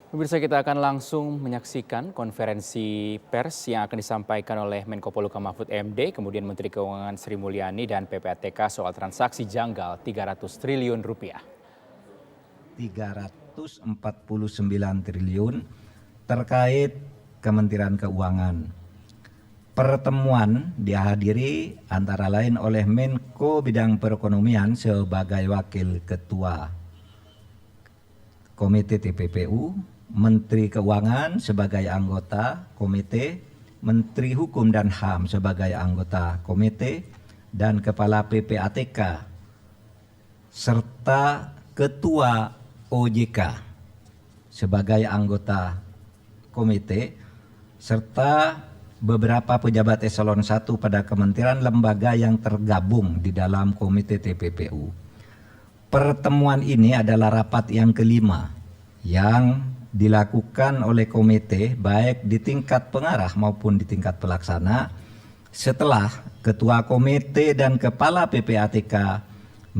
Pemirsa, kita akan langsung menyaksikan konferensi pers yang akan disampaikan oleh Menko Polhukam Mahfud MD, kemudian Menteri Keuangan Sri Mulyani dan PPATK soal transaksi janggal 300 triliun rupiah. 349 triliun terkait Kementerian Keuangan. Pertemuan dihadiri antara lain oleh Menko Bidang Perekonomian sebagai Wakil Ketua Komite TPPU, Menteri Keuangan sebagai anggota komite, Menteri Hukum dan HAM sebagai anggota komite, dan Kepala PPATK, serta Ketua OJK sebagai anggota komite, serta beberapa pejabat eselon 1 pada kementerian lembaga yang tergabung di dalam komite TPPU. Pertemuan ini adalah rapat yang kelima yang dilakukan oleh komite baik di tingkat pengarah maupun di tingkat pelaksana setelah Ketua Komite dan Kepala PPATK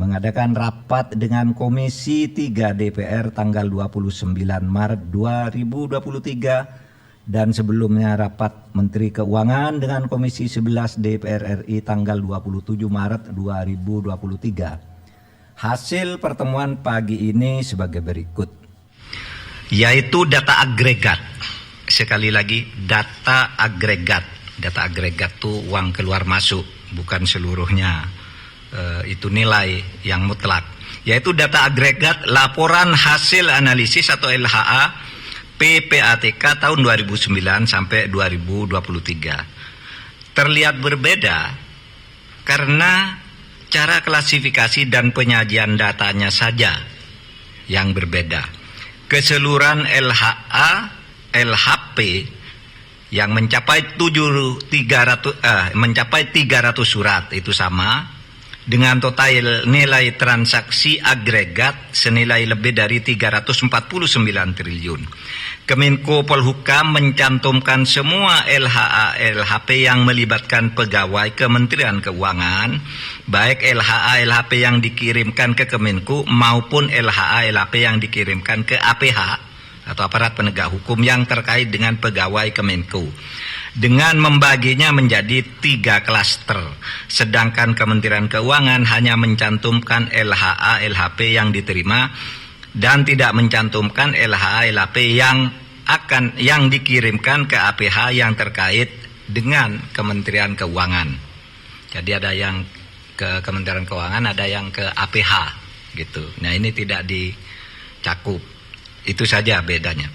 mengadakan rapat dengan Komisi 3 DPR tanggal 29 Maret 2023 dan sebelumnya rapat Menteri Keuangan dengan Komisi 11 DPR RI tanggal 27 Maret 2023. Hasil pertemuan pagi ini sebagai berikut. Yaitu data agregat. Sekali lagi, data agregat. Data agregat itu uang keluar masuk, bukan seluruhnya itu nilai yang mutlak. Yaitu data agregat laporan hasil analisis atau LHA PPATK tahun 2009 sampai 2023. Terlihat berbeda karena cara klasifikasi dan penyajian datanya saja yang berbeda. Keseluruhan LHA, LHP yang mencapai 300 surat itu sama dengan total nilai transaksi agregat senilai lebih dari 349 triliun. Kemenko Polhukam mencantumkan semua LHA LHP yang melibatkan pegawai Kementerian Keuangan, baik LHA LHP yang dikirimkan ke Kemenku maupun LHA LHP yang dikirimkan ke APH atau aparat penegak hukum yang terkait dengan pegawai Kemenku, dengan membaginya menjadi 3 klaster, sedangkan Kementerian Keuangan hanya mencantumkan LHA LHP yang diterima dan tidak mencantumkan LHA LHP yang dikirimkan ke APH yang terkait dengan Kementerian Keuangan. Jadi ada yang ke Kementerian Keuangan, ada yang ke APH gitu. Nah, ini tidak dicakup. Itu saja bedanya.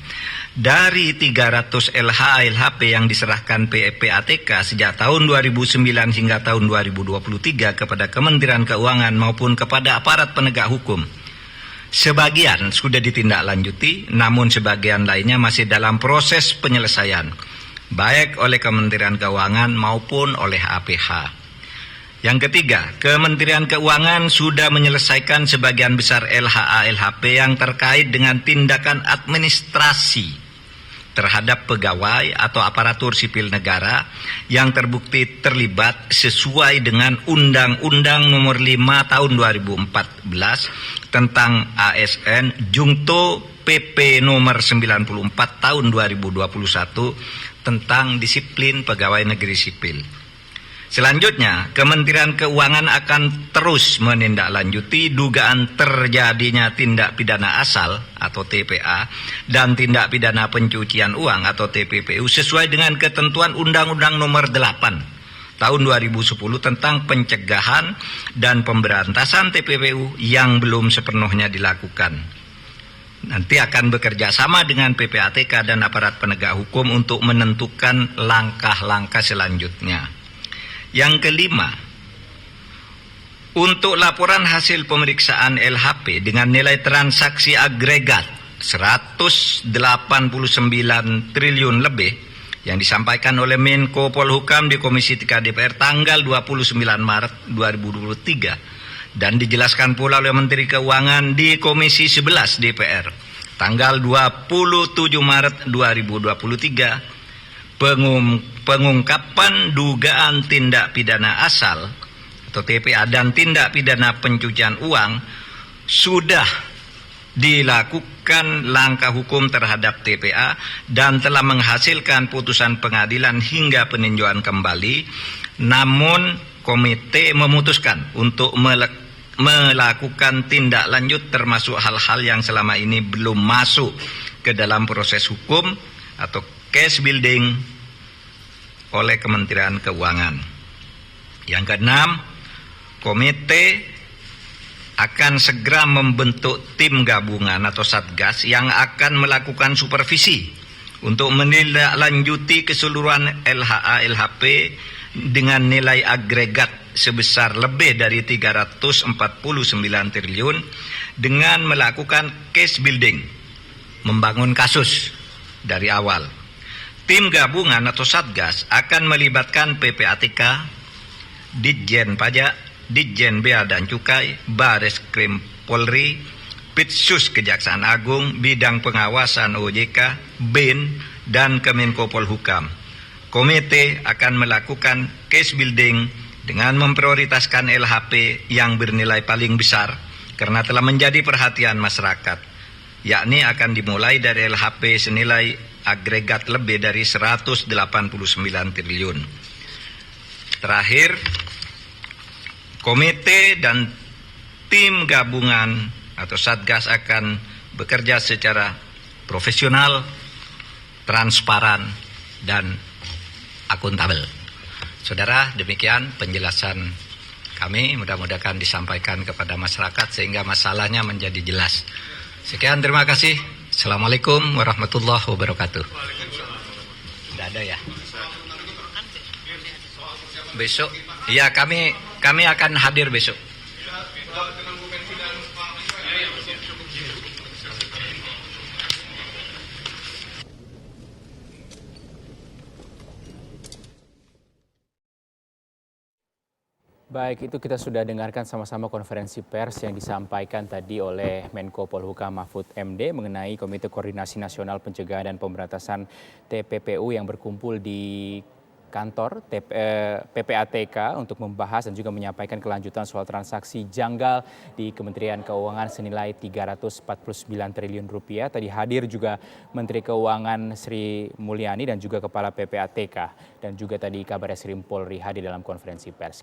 Dari 300 LHA LHP yang diserahkan PPATK sejak tahun 2009 hingga tahun 2023 kepada Kementerian Keuangan maupun kepada aparat penegak hukum, sebagian sudah ditindaklanjuti, namun sebagian lainnya masih dalam proses penyelesaian, baik oleh Kementerian Keuangan maupun oleh APH. Yang ketiga, Kementerian Keuangan sudah menyelesaikan sebagian besar LHA LHP yang terkait dengan tindakan administrasi terhadap pegawai atau aparatur sipil negara yang terbukti terlibat sesuai dengan Undang-Undang Nomor 5 Tahun 2014 tentang ASN Jungto PP Nomor 94 Tahun 2021 tentang disiplin pegawai negeri sipil. Selanjutnya, Kementerian Keuangan akan terus menindaklanjuti dugaan terjadinya tindak pidana asal atau TPA dan tindak pidana pencucian uang atau TPPU sesuai dengan ketentuan Undang-Undang Nomor 8 Tahun 2010 tentang pencegahan dan pemberantasan TPPU yang belum sepenuhnya dilakukan. Nanti akan bekerja sama dengan PPATK dan aparat penegak hukum untuk menentukan langkah-langkah selanjutnya. Yang kelima, untuk laporan hasil pemeriksaan LHP dengan nilai transaksi agregat 189 triliun lebih yang disampaikan oleh Menko Polhukam di Komisi 3 DPR tanggal 29 Maret 2023 dan dijelaskan pula oleh Menteri Keuangan di Komisi 11 DPR tanggal 27 Maret 2023, pengungkapan dugaan tindak pidana asal atau TPA dan tindak pidana pencucian uang sudah dilakukan langkah hukum terhadap TPA dan telah menghasilkan putusan pengadilan hingga peninjauan kembali, namun komite memutuskan untuk melakukan tindak lanjut termasuk hal-hal yang selama ini belum masuk ke dalam proses hukum atau case building oleh Kementerian Keuangan. Yang keenam, komite akan segera membentuk tim gabungan atau satgas yang akan melakukan supervisi untuk menindaklanjuti keseluruhan LHA LHP dengan nilai agregat sebesar lebih dari 349 triliun dengan melakukan case building, membangun kasus dari awal. Tim gabungan atau satgas akan melibatkan PPATK, Ditjen Pajak, Ditjen Bea dan Cukai, Bareskrim Polri, Pitsus Kejaksaan Agung, Bidang Pengawasan OJK, BIN, dan Kemenko Polhukam. Komite akan melakukan case building dengan memprioritaskan LHP yang bernilai paling besar karena telah menjadi perhatian masyarakat, yakni akan dimulai dari LHP senilai agregat lebih dari 189 triliun. Terakhir, komite dan tim gabungan atau satgas akan bekerja secara profesional, transparan, dan akuntabel. Saudara, demikian penjelasan kami. Mudah-mudahan disampaikan kepada masyarakat sehingga masalahnya menjadi jelas. Sekian, terima kasih. Assalamualaikum warahmatullahi wabarakatuh. Tidak ada ya? Besok, ya kami akan hadir besok. Baik, itu kita sudah dengarkan sama-sama konferensi pers yang disampaikan tadi oleh Menko Polhukam Mahfud MD mengenai Komite Koordinasi Nasional Pencegahan dan Pemberantasan TPPU yang berkumpul di kantor PPATK untuk membahas dan juga menyampaikan kelanjutan soal transaksi janggal di Kementerian Keuangan senilai 349 triliun rupiah. Tadi hadir juga Menteri Keuangan Sri Mulyani dan juga Kepala PPATK dan juga tadi Kabareskrim Polri hadir dalam konferensi pers.